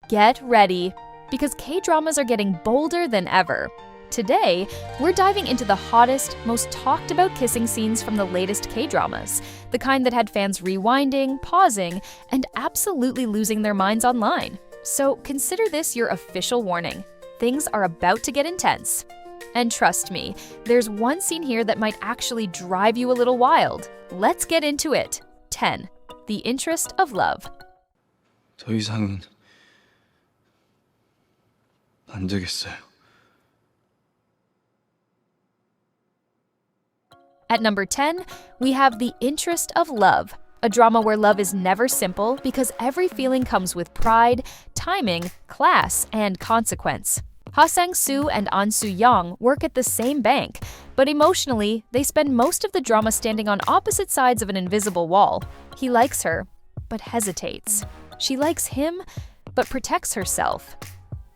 Get ready, because K-dramas are getting bolder than ever. Today, we're diving into the hottest, most talked about kissing scenes from the latest K-dramas, the kind that had fans rewinding, pausing, and absolutely losing their minds online. So consider this your official warning. Things are about to get intense. And trust me, there's one scene here that might actually drive you a little wild. Let's get into it. 10. The Interest of Love. 더 이상은 안 되겠어요. At number 10, we have The Interest of Love, a drama where love is never simple because every feeling comes with pride, timing, class, and consequence. Ha Sang-soo and An Soo-young work at the same bank, but emotionally, they spend most of the drama standing on opposite sides of an invisible wall. He likes her, but hesitates. She likes him, but protects herself.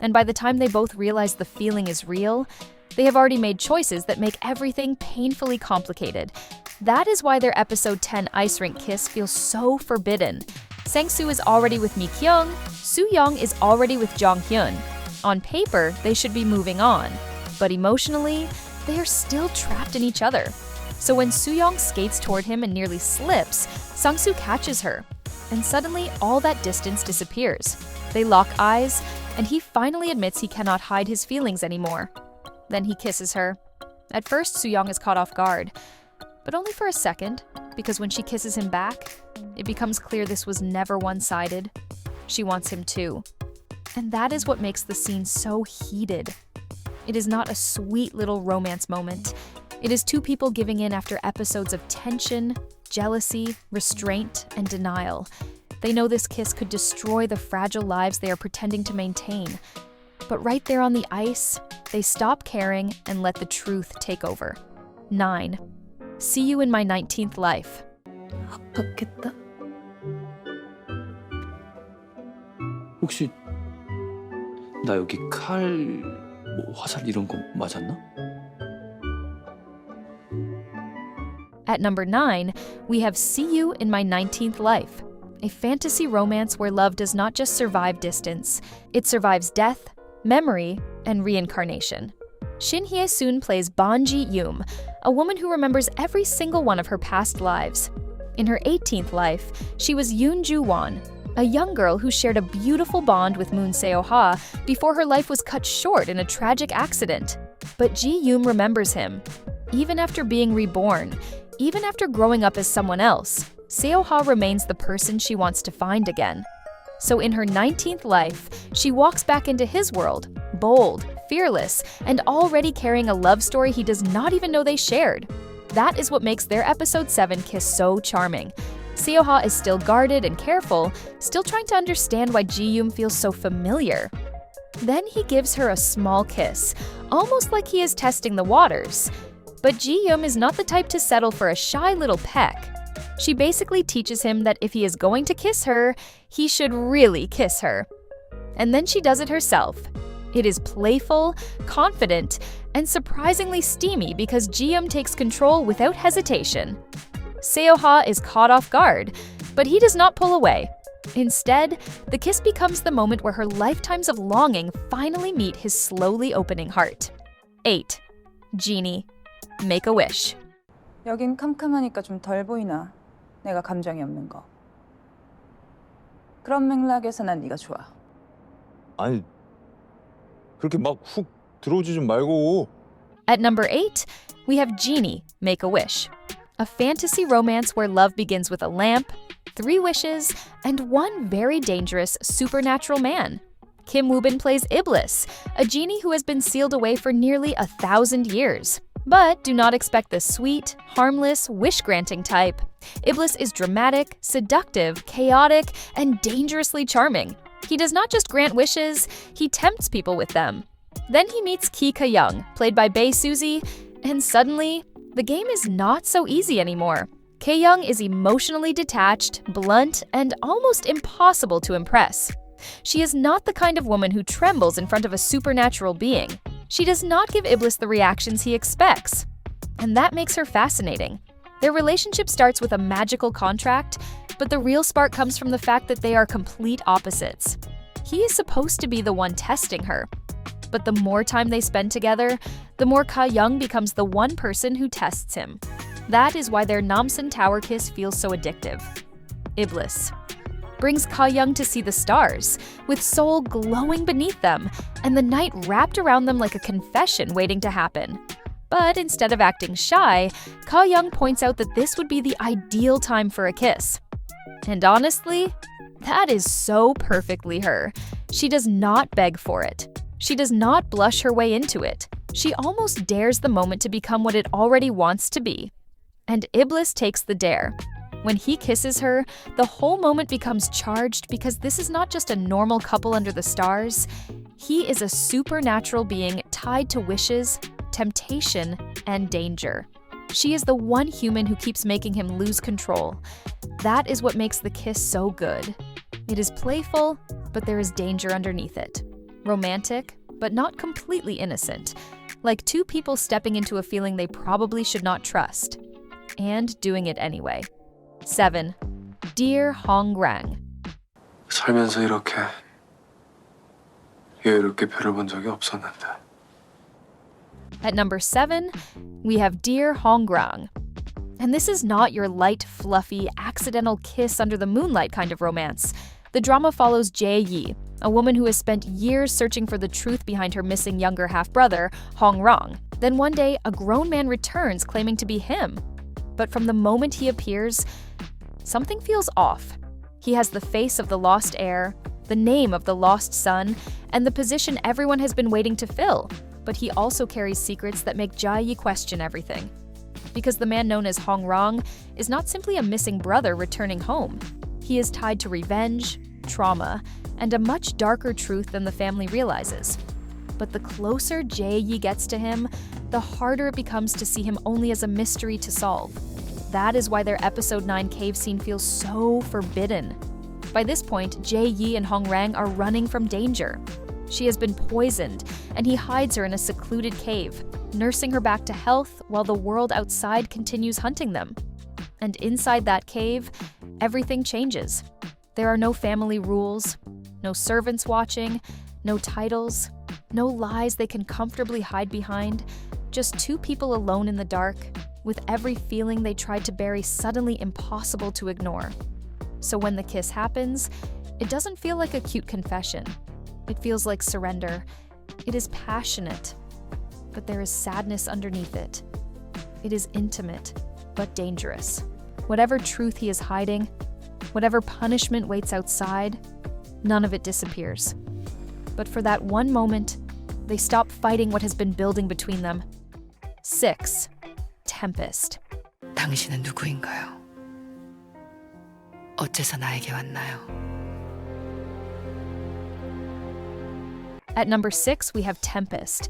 And by the time they both realize the feeling is real, they have already made choices that make everything painfully complicated. That is why their episode 10 ice rink kiss feels so forbidden. Sang-soo is already with Mi-kyung, Soo-young is already with Jong-hyun. On paper, they should be moving on, but emotionally, they are still trapped in each other. So when Soo-young skates toward him and nearly slips, Sang-soo catches her, and suddenly all that distance disappears. They lock eyes, and he finally admits he cannot hide his feelings anymore. Then he kisses her. At first, Soo-young is caught off guard, but only for a second, because when she kisses him back, it becomes clear this was never one-sided. She wants him too. And that is what makes the scene so heated. It is not a sweet little romance moment. It is two people giving in after episodes of tension, jealousy, restraint, and denial. They know this kiss could destroy the fragile lives they are pretending to maintain. But right there on the ice, they stop caring and let the truth take over. 9. See You in My 19th Life. 아팠겠다. 혹시 나 여기 칼, 화살 이런 거 맞았나? At number 9, we have See You in My 19th Life, a fantasy romance where love does not just survive distance, it survives death, memory, and reincarnation. Shin Hye-soon plays Ban Ji-yoon, a woman who remembers every single one of her past lives. In her 18th life, she was Yoon Ju-won, a young girl who shared a beautiful bond with Moon Seo-ha before her life was cut short in a tragic accident. But Ji-yoon remembers him. Even after being reborn, even after growing up as someone else, Seo-ha remains the person she wants to find again. So in her 19th life, she walks back into his world, bold, fearless, and already carrying a love story he does not even know they shared. That is what makes their episode 7 kiss so charming. Seo-ha is still guarded and careful, still trying to understand why Ji-yoon feels so familiar. Then he gives her a small kiss, almost like he is testing the waters. But Ji-yoon is not the type to settle for a shy little peck. She basically teaches him that if he is going to kiss her, he should really kiss her. And then she does it herself. It is playful, confident, and surprisingly steamy because Ji-yoon takes control without hesitation. Seo-ha is caught off guard, but he does not pull away. Instead, the kiss becomes the moment where her lifetimes of longing finally meet his slowly opening heart. 8. Genie. Make a wish. 여긴 캄캄하니까 좀 덜 보이나? 내가 감정이 없는 거. 그런 맥락에서 난 네가 좋아. 아니, 그렇게 막 훅 들어오지 좀 말고. At number 8, we have Genie. Make a wish. A fantasy romance where love begins with a lamp, 3 wishes, and one very dangerous supernatural man. Kim Woo-bin plays Iblis, a genie who has been sealed away for nearly 1,000 years. But do not expect the sweet, harmless, wish-granting type. Iblis is dramatic, seductive, chaotic, and dangerously charming. He does not just grant wishes, he tempts people with them. Then he meets Ki Ka-young, played by Bae Suzy, and suddenly, the game is not so easy anymore. Ka-young is emotionally detached, blunt, and almost impossible to impress. She is not the kind of woman who trembles in front of a supernatural being. She does not give Iblis the reactions he expects. And that makes her fascinating. Their relationship starts with a magical contract, but the real spark comes from the fact that they are complete opposites. He is supposed to be the one testing her. But the more time they spend together, the more Ka-young becomes the one person who tests him. That is why their Namsan Tower kiss feels so addictive. Iblis brings Ka-young to see the stars, with Seoul glowing beneath them, and the night wrapped around them like a confession waiting to happen. But instead of acting shy, Ka-young points out that this would be the ideal time for a kiss. And honestly, that is so perfectly her. She does not beg for it. She does not blush her way into it. She almost dares the moment to become what it already wants to be. And Iblis takes the dare. When he kisses her, the whole moment becomes charged because this is not just a normal couple under the stars. He is a supernatural being tied to wishes, temptation, and danger. She is the one human who keeps making him lose control. That is what makes the kiss so good. It is playful, but there is danger underneath it. Romantic, but not completely innocent. Like two people stepping into a feeling they probably should not trust. And doing it anyway. 7. Dear Hongrang. 살면서 이렇게 여유롭게 별을 본 적이 없었는데. At number 7, we have Dear Hongrang. And this is not your light, fluffy, accidental kiss under the moonlight kind of romance. The drama follows Jae-yi, a woman who has spent years searching for the truth behind her missing younger half-brother, Hongrang. Then one day, a grown man returns claiming to be him. But from the moment he appears, something feels off. He has the face of the lost heir, the name of the lost son, and the position everyone has been waiting to fill. But he also carries secrets that make Jae-yi question everything. Because the man known as Hongrang is not simply a missing brother returning home. He is tied to revenge, trauma, and a much darker truth than the family realizes. But the closer Jae-yi gets to him, the harder it becomes to see him only as a mystery to solve. That is why their episode 9 cave scene feels so forbidden. By this point, Jae-yi and Hongrang are running from danger. She has been poisoned, and he hides her in a secluded cave, nursing her back to health while the world outside continues hunting them. And inside that cave, everything changes. There are no family rules, no servants watching, no titles, no lies they can comfortably hide behind, just two people alone in the dark, with every feeling they tried to bury suddenly impossible to ignore. So when the kiss happens, it doesn't feel like a cute confession. It feels like surrender. It is passionate, but there is sadness underneath it. It is intimate, but dangerous. Whatever truth he is hiding, whatever punishment waits outside, none of it disappears. But for that one moment, they stop fighting what has been building between them. 6. Tempest. 당신은 누구인가요? 어째서 나에게 왔나요? At number 6, we have Tempest.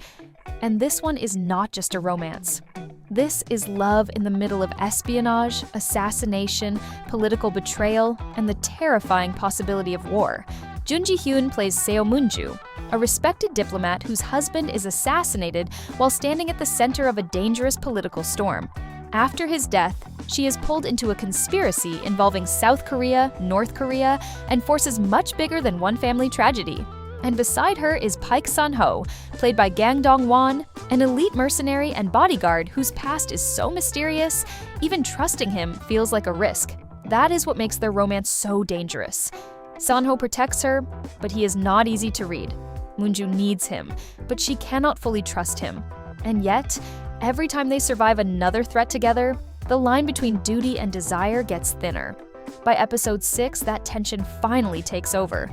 And this one is not just a romance. This is love in the middle of espionage, assassination, political betrayal, and the terrifying possibility of war. Jun Ji-hyun plays Seo Moon-ju, a respected diplomat whose husband is assassinated while standing at the center of a dangerous political storm. After his death, she is pulled into a conspiracy involving South Korea, North Korea, and forces much bigger than one family tragedy. And beside her is Paik Sun-ho, played by Gang Dong-won, an elite mercenary and bodyguard whose past is so mysterious, even trusting him feels like a risk. That is what makes their romance so dangerous. Seon-ho protects her, but he is not easy to read. Moon-ju needs him, but she cannot fully trust him. And yet, every time they survive another threat together, the line between duty and desire gets thinner. By episode 6, that tension finally takes over.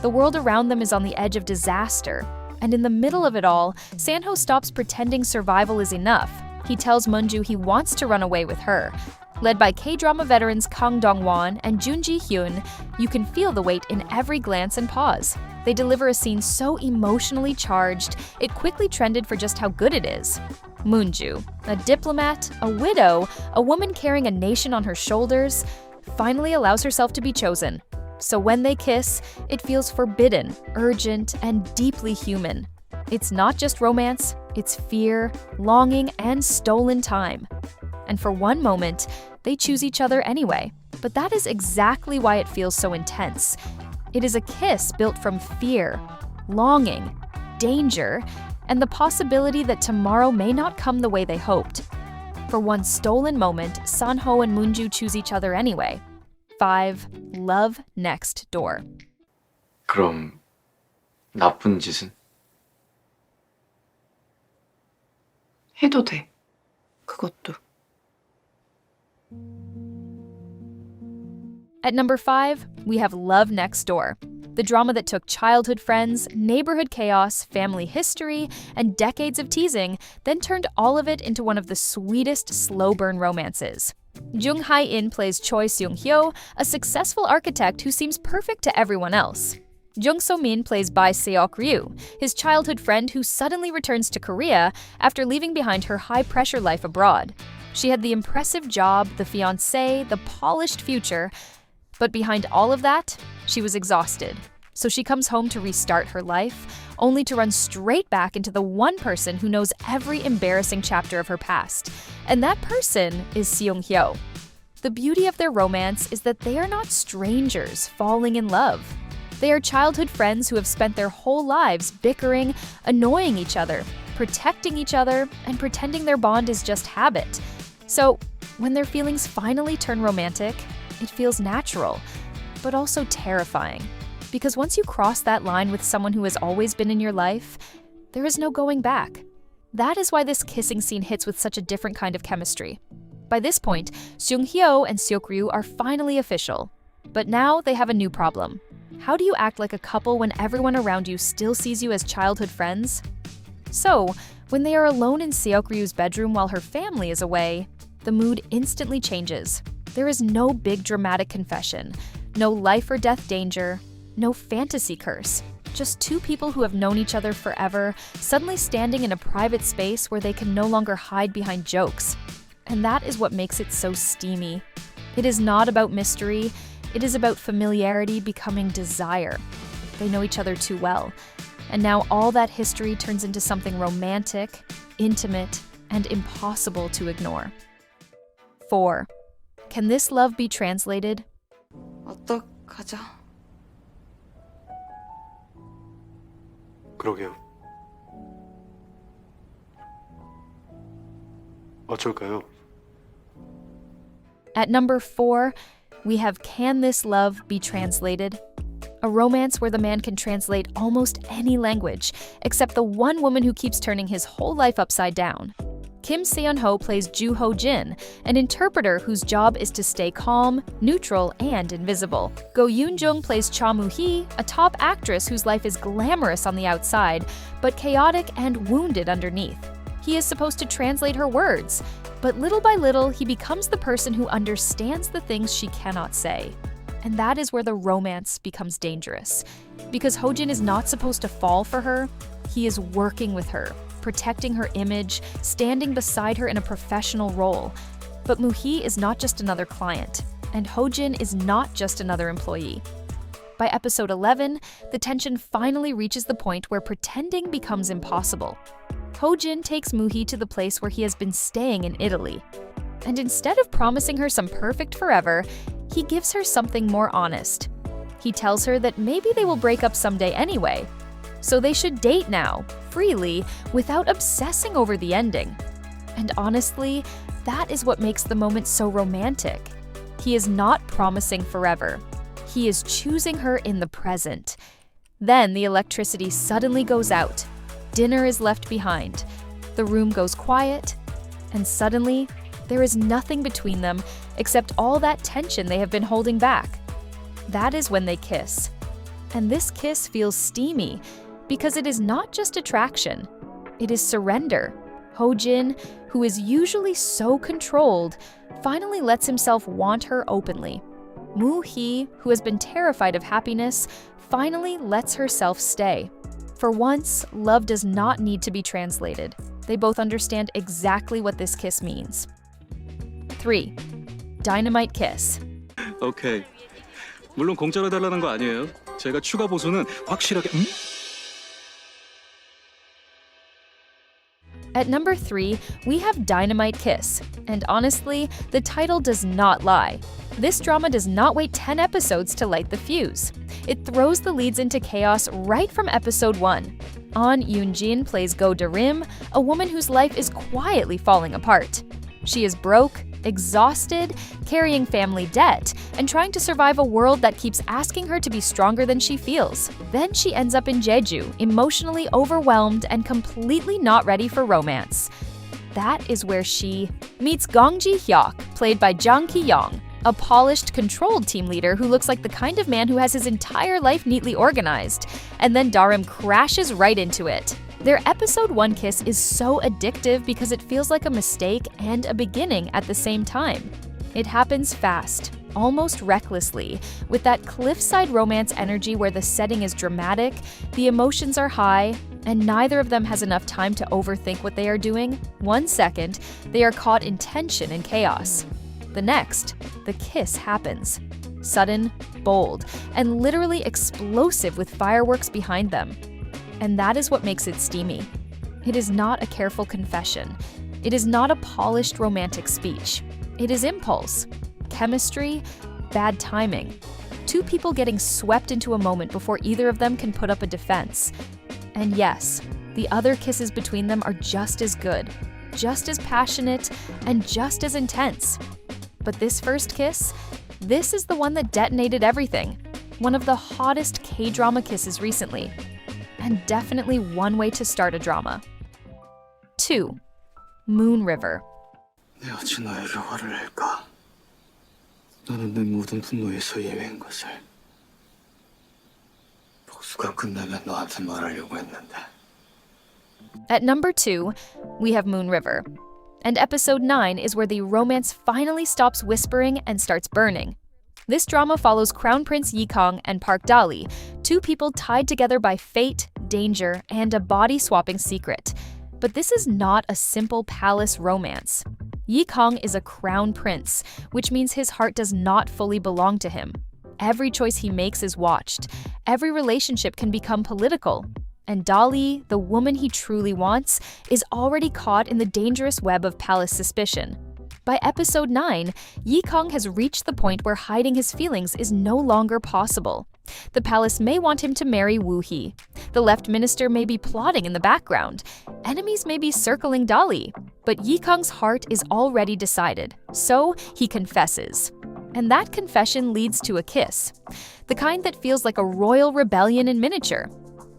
The world around them is on the edge of disaster. And in the middle of it all, Seon-ho stops pretending survival is enough. He tells Moon-ju he wants to run away with her. Led by K-drama veterans Kang Dong-won and Jun Ji-hyun, you can feel the weight in every glance and pause. They deliver a scene so emotionally charged, it quickly trended for just how good it is. Moon-ju, a diplomat, a widow, a woman carrying a nation on her shoulders, finally allows herself to be chosen. So when they kiss, it feels forbidden, urgent, and deeply human. It's not just romance, it's fear, longing, and stolen time. And for one moment, they choose each other anyway. But that is exactly why it feels so intense. It is a kiss built from fear, longing, danger, and the possibility that tomorrow may not come the way they hoped. For one stolen moment, Seon-ho and Moonju choose each other anyway. 5. Love next door. 그럼 나쁜 짓은? 해도 돼. 그것도. At number 5, we have Love Next Door, the drama that took childhood friends, neighborhood chaos, family history, and decades of teasing, then turned all of it into one of the sweetest slow-burn romances. Jung Hae-in plays Choi Seung-hyo, a successful architect who seems perfect to everyone else. Jung So-min plays Bae Seok-ryu, his childhood friend who suddenly returns to Korea after leaving behind her high-pressure life abroad. She had the impressive job, the fiancé, the polished future, but behind all of that, she was exhausted. So she comes home to restart her life, only to run straight back into the one person who knows every embarrassing chapter of her past. And that person is Seung-hyo. The beauty of their romance is that they are not strangers falling in love. They are childhood friends who have spent their whole lives bickering, annoying each other, protecting each other, and pretending their bond is just habit. So, when their feelings finally turn romantic, it feels natural, but also terrifying. Because once you cross that line with someone who has always been in your life, there is no going back. That is why this kissing scene hits with such a different kind of chemistry. By this point, Seung-hyo and Seok-ryu are finally official. But now they have a new problem. How do you act like a couple when everyone around you still sees you as childhood friends? So, when they are alone in Seok-ryu's bedroom while her family is away, the mood instantly changes. There is no big dramatic confession, no life or death danger, no fantasy curse. Just two people who have known each other forever, suddenly standing in a private space where they can no longer hide behind jokes. And that is what makes it so steamy. It is not about mystery, it is about familiarity becoming desire. They know each other too well. And now all that history turns into something romantic, intimate, and impossible to ignore. 4. Can this love be translated? 어떡하죠? 그러게요. 어쩔까요? At number 4, we have Can This Love Be Translated? A romance where the man can translate almost any language, except the one woman who keeps turning his whole life upside down. Kim Seon-ho plays Ju Ho-jin, an interpreter whose job is to stay calm, neutral, and invisible. Go Youn-jung plays Cha Moo-hee, a top actress whose life is glamorous on the outside, but chaotic and wounded underneath. He is supposed to translate her words, but little by little, he becomes the person who understands the things she cannot say. And that is where the romance becomes dangerous. Because Ho-jin is not supposed to fall for her, he is working with her, protecting her image, standing beside her in a professional role. But Moo-hee is not just another client, and Ho-jin is not just another employee. By episode 11, the tension finally reaches the point where pretending becomes impossible. Ho-jin takes Moo-hee to the place where he has been staying in Italy. And instead of promising her some perfect forever, he gives her something more honest. He tells her that maybe they will break up someday anyway, so they should date now, freely, without obsessing over the ending. And honestly, that is what makes the moment so romantic. He is not promising forever. He is choosing her in the present. Then the electricity suddenly goes out. Dinner is left behind. The room goes quiet, and suddenly, there is nothing between them except all that tension they have been holding back. That is when they kiss. And this kiss feels steamy, because it is not just attraction, it is surrender. Ho-jin, who is usually so controlled, finally lets himself want her openly. Moo-hee, who has been terrified of happiness, finally lets herself stay. For once, love does not need to be translated. They both understand exactly what this kiss means. 3. Dynamite Kiss. 오케이. 물론 공짜로 달라는 거 아니에요. 제가 추가 보수는 확실하게 At number 3, we have Dynamite Kiss. And honestly, the title does not lie. This drama does not wait 10 episodes to light the fuse. It throws the leads into chaos right from episode 1. Youn-jung plays Kdrama, a woman whose life is quietly falling apart. She is broke, exhausted, carrying family debt, and trying to survive a world that keeps asking her to be stronger than she feels. Then she ends up in Jeju, emotionally overwhelmed and completely not ready for romance. That is where she meets Gong Ji-hyuk, played by Jang Ki-young, a polished, controlled team leader who looks like the kind of man who has his entire life neatly organized. And then Darim crashes right into it. Their episode 1 kiss is so addictive because it feels like a mistake and a beginning at the same time. It happens fast, almost recklessly, with that cliffside romance energy where the setting is dramatic, the emotions are high, and neither of them has enough time to overthink what they are doing. 1 second, they are caught in tension and chaos. The next, the kiss happens. Sudden, bold, and literally explosive with fireworks behind them. And that is what makes it steamy. It is not a careful confession. It is not a polished romantic speech. It is impulse, chemistry, bad timing. 2 people getting swept into a moment before either of them can put up a defense. And yes, the other kisses between them are just as good, just as passionate, and just as intense. But this first kiss, this is the one that detonated everything. One of the hottest K-drama kisses recently. And definitely one way to start a drama. 2. Moon River. 내 어찌 너에게 화를 낼까? 나는 내 모든 분노에서 예외인 것을. 복수가 끝나면 너한테 말하려고 했는데. At number 2, we have Moon River. And episode 9 is where the romance finally stops whispering and starts burning. This drama follows Crown Prince Yi-kang and Park Dali, 2 people tied together by fate, danger, and a body-swapping secret. But this is not a simple palace romance. Yi-kang is a crown prince, which means his heart does not fully belong to him. Every choice he makes is watched. Every relationship can become political. And Dali, the woman he truly wants, is already caught in the dangerous web of palace suspicion. By episode 9, Yi-kang has reached the point where hiding his feelings is no longer possible. The palace may want him to marry Woo-hee. The left minister may be plotting in the background. Enemies may be circling Dali. But Yi-kang's heart is already decided, so he confesses. And that confession leads to a kiss. The kind that feels like a royal rebellion in miniature.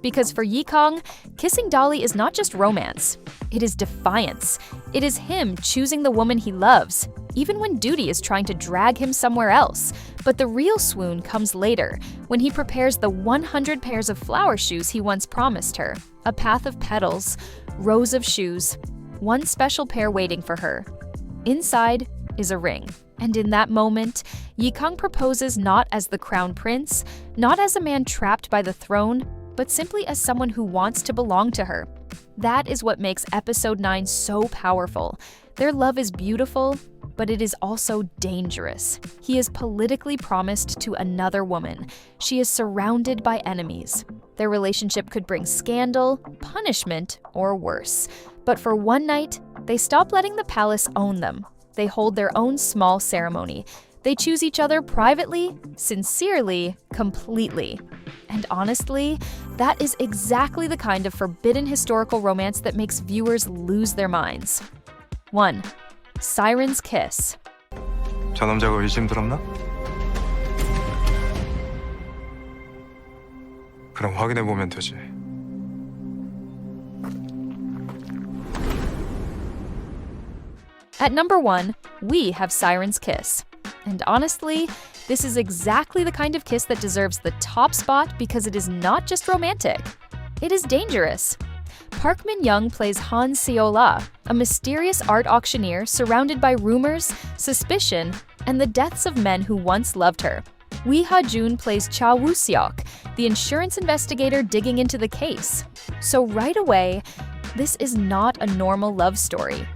Because for Yi-kang, kissing Dali is not just romance. It is defiance. It is him choosing the woman he loves, even when duty is trying to drag him somewhere else. But the real swoon comes later, when he prepares the 100 pairs of flower shoes he once promised her. A path of petals, rows of shoes, one special pair waiting for her. Inside is a ring. And in that moment, Yi-kang proposes not as the crown prince, not as a man trapped by the throne, but simply as someone who wants to belong to her. That is what makes episode 9 so powerful. Their love is beautiful, but it is also dangerous. He is politically promised to another woman. She is surrounded by enemies. Their relationship could bring scandal, punishment, or worse. But for one night, they stop letting the palace own them. They hold their own small ceremony. They choose each other privately, sincerely, completely. And honestly, that is exactly the kind of forbidden historical romance that makes viewers lose their minds. 1. Siren's Kiss. 저 남자가 의심 들었나? 그럼 확인해 보면 되지. At number 1, we have Siren's Kiss. And honestly, this is exactly the kind of kiss that deserves the top spot because it is not just romantic. It is dangerous. Park Min-young plays Han Seo-la, a mysterious art auctioneer surrounded by rumors, suspicion, and the deaths of men who once loved her. Lee Ha-jun plays Cha Woo-seok, the insurance investigator digging into the case. So right away, this is not a normal love story.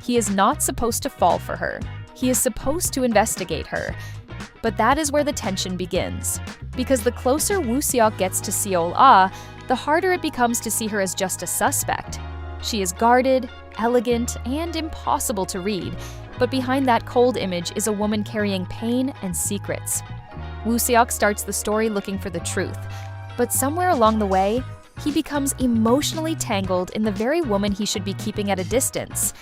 He is not supposed to fall for her. He is supposed to investigate her. But that is where the tension begins. Because the closer Woo-seok gets to Seo-la, the harder it becomes to see her as just a suspect. She is guarded, elegant and impossible to read, but behind that cold image is a woman carrying pain and secrets. Woo-seok starts the story looking for the truth, but somewhere along the way, he becomes emotionally tangled in the very woman he should be keeping at a distance.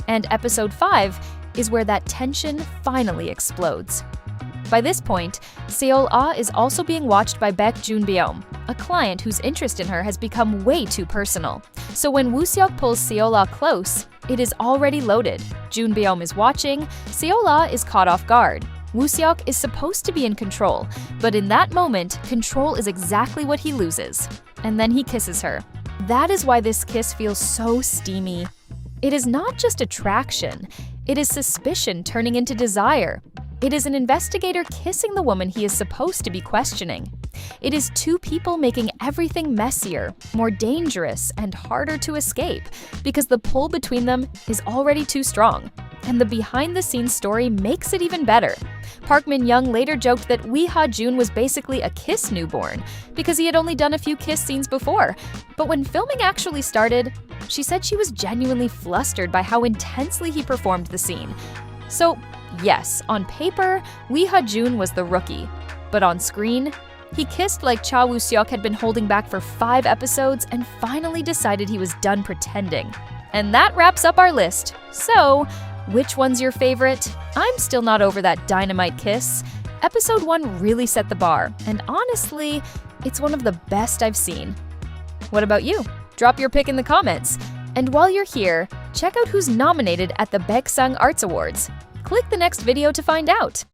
And episode 5 is where that tension finally explodes. By this point, Seol-ah is also being watched by Baek Junbeom, a client whose interest in her has become way too personal. So when Woo-seok pulls Seol-ah close, it is already loaded. Junbeom is watching, Seol-ah is caught off guard. Woo-seok is supposed to be in control, but in that moment, control is exactly what he loses. And then he kisses her. That is why this kiss feels so steamy. It is not just attraction, it is suspicion turning into desire. It is an investigator kissing the woman he is supposed to be questioning. It is two people making everything messier, more dangerous, and harder to escape because the pull between them is already too strong. And the behind-the-scenes story makes it even better. Park Min-young later joked that Lee Ha-jun was basically a kiss newborn because he had only done a few kiss scenes before. But when filming actually started, she said she was genuinely flustered by how intensely he performed the scene. So, yes, on paper, Lee Ha-jun was the rookie. But on screen, he kissed like Cha Woo-seok had been holding back for 5 episodes and finally decided he was done pretending. And that wraps up our list. So, which one's your favorite? I'm still not over that Dynamite Kiss. Episode 1 really set the bar, and honestly, it's one of the best I've seen. What about you? Drop your pick in the comments. And while you're here, check out who's nominated at the Baeksang Arts Awards. Click the next video to find out.